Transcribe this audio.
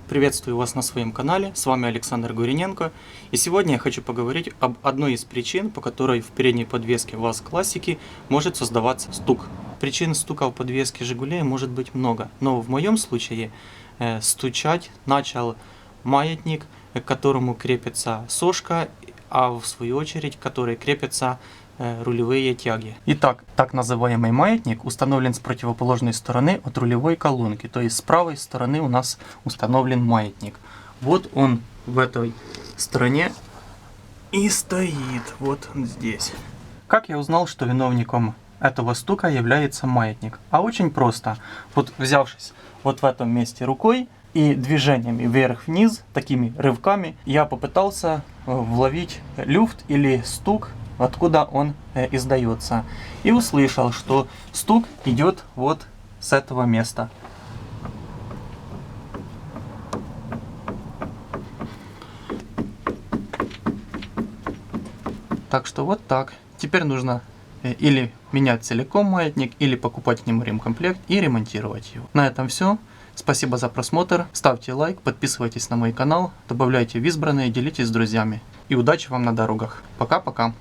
Приветствую вас на своем канале, с вами Александр Гуриненко, и сегодня я хочу поговорить об одной из причин, по которой в передней подвеске ВАЗ классики может создаваться стук. Причин стука в подвеске Жигулей может быть много, но в моем случае стучать начал маятник, к которому крепится сошка, а в свою очередь, к которой крепятся рулевые тяги. Итак, так называемый маятник установлен с противоположной стороны от рулевой колонки, то есть с правой стороны у нас установлен маятник. Вот он в этой стороне и стоит, вот здесь. Как я узнал, что виновником этого стука является маятник? А очень просто. Вот взявшись вот в этом месте рукой и движениями вверх-вниз, такими рывками, я попытался вловить люфт или стук, откуда он издается. И услышал, что стук идет вот с этого места. Так что вот так. Теперь нужно или менять целиком маятник, или покупать к нему ремкомплект и ремонтировать его. На этом все. Спасибо за просмотр. Ставьте лайк, подписывайтесь на мой канал, добавляйте в избранные, делитесь с друзьями. И удачи вам на дорогах. Пока-пока.